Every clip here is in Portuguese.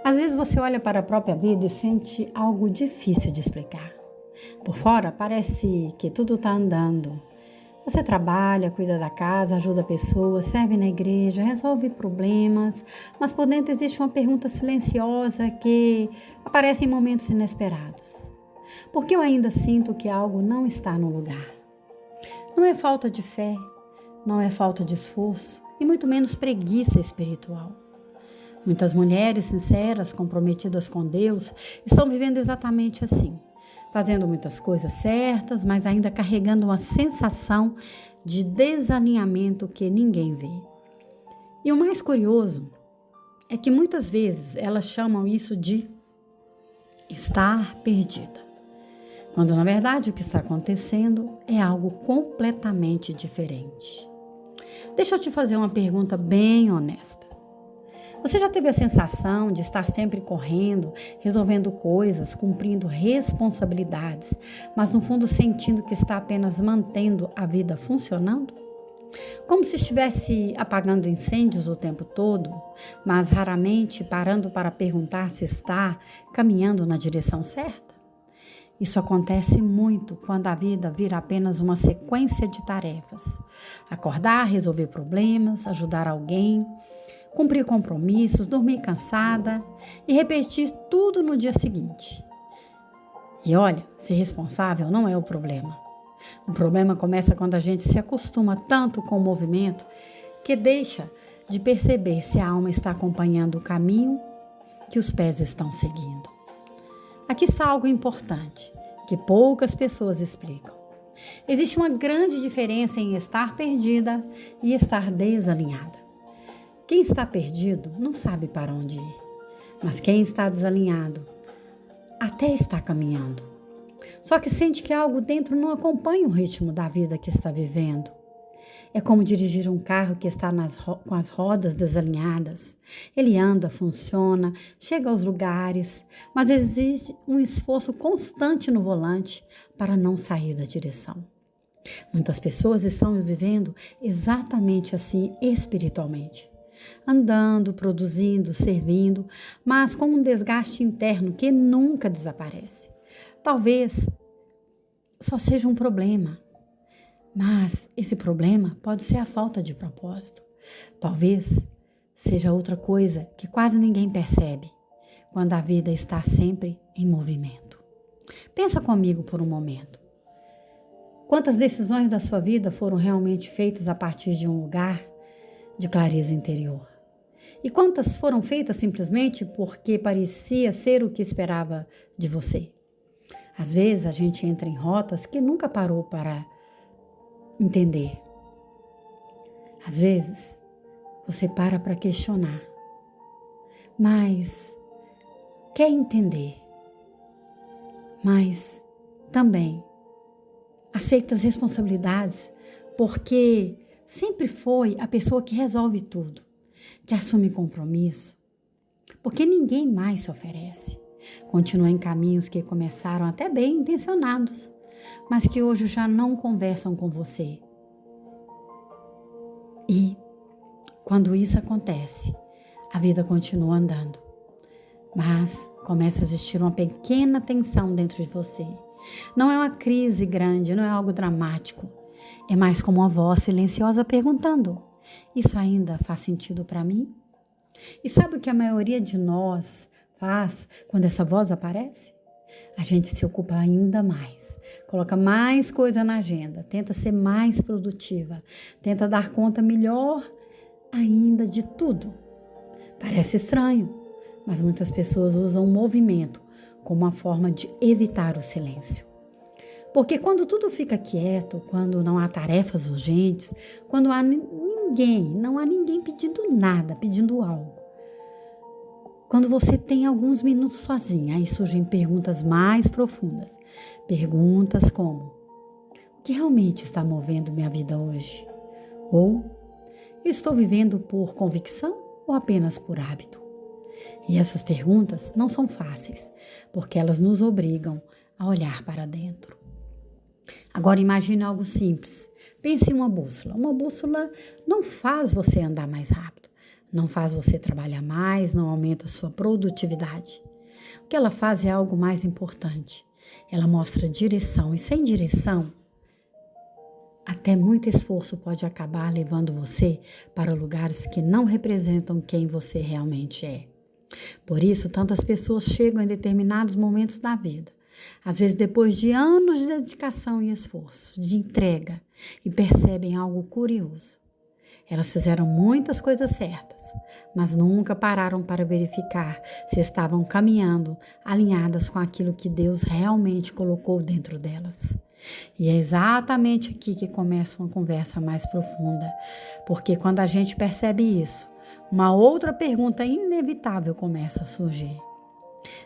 Às vezes você olha para a própria vida e sente algo difícil de explicar. Por fora parece que tudo está andando. Você trabalha, cuida da casa, ajuda pessoas, serve na igreja, resolve problemas, mas por dentro existe uma pergunta silenciosa que aparece em momentos inesperados. Por que eu ainda sinto que algo não está no lugar? Não é falta de fé, não é falta de esforço e muito menos preguiça espiritual. Muitas mulheres sinceras, comprometidas com Deus, estão vivendo exatamente assim, fazendo muitas coisas certas, mas ainda carregando uma sensação de desalinhamento que ninguém vê. E o mais curioso é que muitas vezes elas chamam isso de estar perdida, quando na verdade o que está acontecendo é algo completamente diferente. Deixa eu te fazer uma pergunta bem honesta. Você já teve a sensação de estar sempre correndo, resolvendo coisas, cumprindo responsabilidades, mas no fundo sentindo que está apenas mantendo a vida funcionando? Como se estivesse apagando incêndios o tempo todo, mas raramente parando para perguntar se está caminhando na direção certa? Isso acontece muito quando a vida vira apenas uma sequência de tarefas. Acordar, resolver problemas, ajudar alguém, cumprir compromissos, dormir cansada e repetir tudo no dia seguinte. E olha, ser responsável não é o problema. O problema começa quando a gente se acostuma tanto com o movimento que deixa de perceber se a alma está acompanhando o caminho que os pés estão seguindo. Aqui está algo importante, que poucas pessoas explicam. Existe uma grande diferença em estar perdida e estar desalinhada. Quem está perdido não sabe para onde ir, mas quem está desalinhado até está caminhando. Só que sente que algo dentro não acompanha o ritmo da vida que está vivendo. É como dirigir um carro que está com as rodas desalinhadas. Ele anda, funciona, chega aos lugares, mas exige um esforço constante no volante para não sair da direção. Muitas pessoas estão vivendo exatamente assim espiritualmente. Andando, produzindo, servindo, mas com um desgaste interno que nunca desaparece. Talvez só seja um problema, mas esse problema pode ser a falta de propósito. Talvez seja outra coisa que quase ninguém percebe quando a vida está sempre em movimento. Pensa comigo por um momento. Quantas decisões da sua vida foram realmente feitas a partir de um lugar de clareza interior? E quantas foram feitas simplesmente porque parecia ser o que esperava de você? Às vezes a gente entra em rotas que nunca parou para entender. Às vezes você para questionar, mas quer entender, mas também aceita as responsabilidades porque sempre foi a pessoa que resolve tudo, que assume compromisso, porque ninguém mais se oferece. Continua em caminhos que começaram até bem intencionados, mas que hoje já não conversam com você. E, quando isso acontece, a vida continua andando, mas começa a existir uma pequena tensão dentro de você. Não é uma crise grande, não é algo dramático. É mais como uma voz silenciosa perguntando: isso ainda faz sentido para mim? E sabe o que a maioria de nós faz quando essa voz aparece? A gente se ocupa ainda mais, coloca mais coisa na agenda, tenta ser mais produtiva, tenta dar conta melhor ainda de tudo. Parece estranho, mas muitas pessoas usam o movimento como uma forma de evitar o silêncio. Porque quando tudo fica quieto, quando não há tarefas urgentes, quando não há ninguém pedindo nada, pedindo algo. Quando você tem alguns minutos sozinha, aí surgem perguntas mais profundas. Perguntas como: o que realmente está movendo minha vida hoje? Ou, estou vivendo por convicção ou apenas por hábito? E essas perguntas não são fáceis, porque elas nos obrigam a olhar para dentro. Agora imagine algo simples. Pense em uma bússola. Uma bússola não faz você andar mais rápido. não faz você trabalhar mais, não aumenta a sua produtividade. O que ela faz é algo mais importante. Ela mostra direção, e sem direção, até muito esforço pode acabar levando você para lugares que não representam quem você realmente é. Por isso, tantas pessoas chegam em determinados momentos da vida, às vezes depois de anos de dedicação e esforço, de entrega, e percebem algo curioso. Elas fizeram muitas coisas certas, mas nunca pararam para verificar se estavam caminhando alinhadas com aquilo que Deus realmente colocou dentro delas. E é exatamente aqui que começa uma conversa mais profunda, porque quando a gente percebe isso, uma outra pergunta inevitável começa a surgir.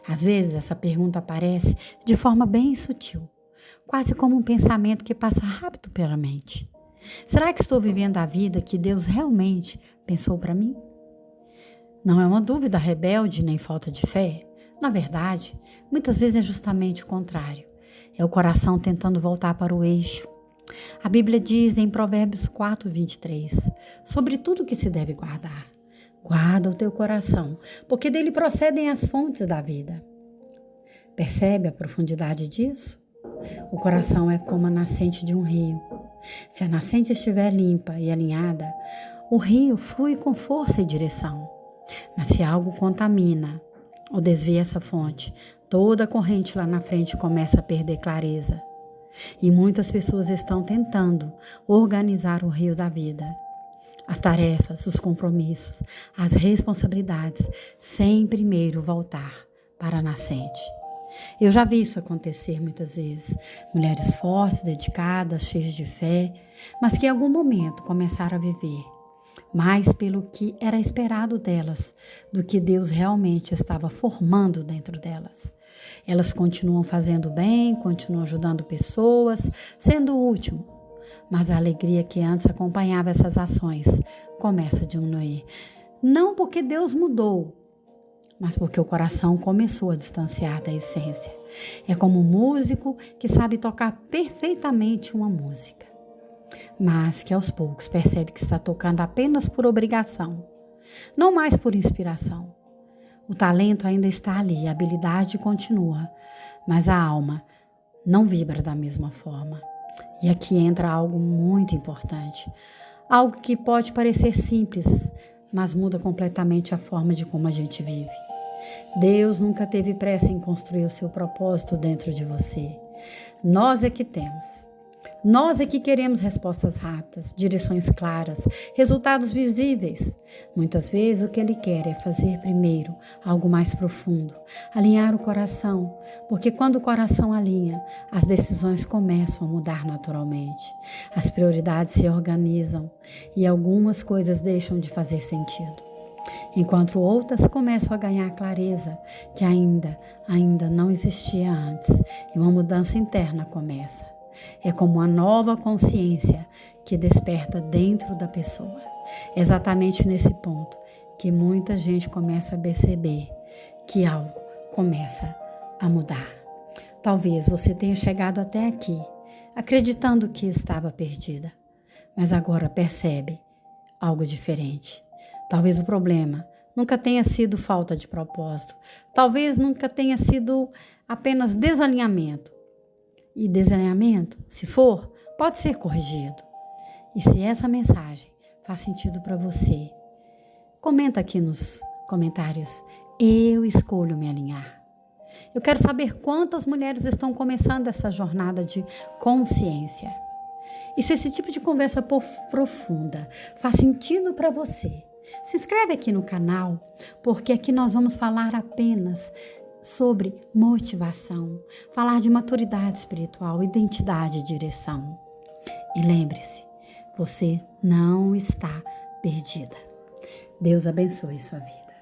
Às vezes essa pergunta aparece de forma bem sutil, quase como um pensamento que passa rápido pela mente. Será que estou vivendo a vida que Deus realmente pensou para mim? Não é uma dúvida rebelde nem falta de fé. Na verdade, muitas vezes é justamente o contrário. É o coração tentando voltar para o eixo. A Bíblia diz em Provérbios 4:23, sobre tudo que se deve guardar. Guarda o teu coração, porque dele procedem as fontes da vida. Percebe a profundidade disso? O coração é como a nascente de um rio. Se a nascente estiver limpa e alinhada, o rio flui com força e direção. Mas se algo contamina ou desvia essa fonte, toda a corrente lá na frente começa a perder clareza. E muitas pessoas estão tentando organizar o rio da vida. As tarefas, os compromissos, as responsabilidades, sem primeiro voltar para a nascente. Eu já vi isso acontecer muitas vezes. Mulheres fortes, dedicadas, cheias de fé, mas que em algum momento começaram a viver mais pelo que era esperado delas do que Deus realmente estava formando dentro delas. Elas continuam fazendo bem, continuam ajudando pessoas, sendo útil, mas a alegria que antes acompanhava essas ações começa a diminuir. Não porque Deus mudou, mas porque o coração começou a distanciar da essência. É como um músico que sabe tocar perfeitamente uma música, mas que aos poucos percebe que está tocando apenas por obrigação, não mais por inspiração. O talento ainda está ali, a habilidade continua, mas a alma não vibra da mesma forma. E aqui entra algo muito importante, algo que pode parecer simples, mas muda completamente a forma de como a gente vive. Deus nunca teve pressa em construir o seu propósito dentro de você. Nós é que temos. Nós é que queremos respostas rápidas, direções claras, resultados visíveis. Muitas vezes o que Ele quer é fazer primeiro algo mais profundo, alinhar o coração, porque quando o coração alinha, as decisões começam a mudar naturalmente. As prioridades se organizam e algumas coisas deixam de fazer sentido, enquanto outras começam a ganhar clareza que ainda não existia antes e uma mudança interna começa. É como uma nova consciência que desperta dentro da pessoa. É exatamente nesse ponto que muita gente começa a perceber que algo começa a mudar. Talvez você tenha chegado até aqui acreditando que estava perdida, mas agora percebe algo diferente. Talvez o problema nunca tenha sido falta de propósito. Talvez nunca tenha sido apenas desalinhamento. E desalinhamento, se for, pode ser corrigido. E se essa mensagem faz sentido para você, comenta aqui nos comentários. Eu escolho me alinhar. Eu quero saber quantas mulheres estão começando essa jornada de consciência. E se esse tipo de conversa profunda faz sentido para você, se inscreve aqui no canal, porque aqui nós vamos falar apenas sobre motivação, falar de maturidade espiritual, identidade e direção. E lembre-se, você não está perdida. Deus abençoe sua vida.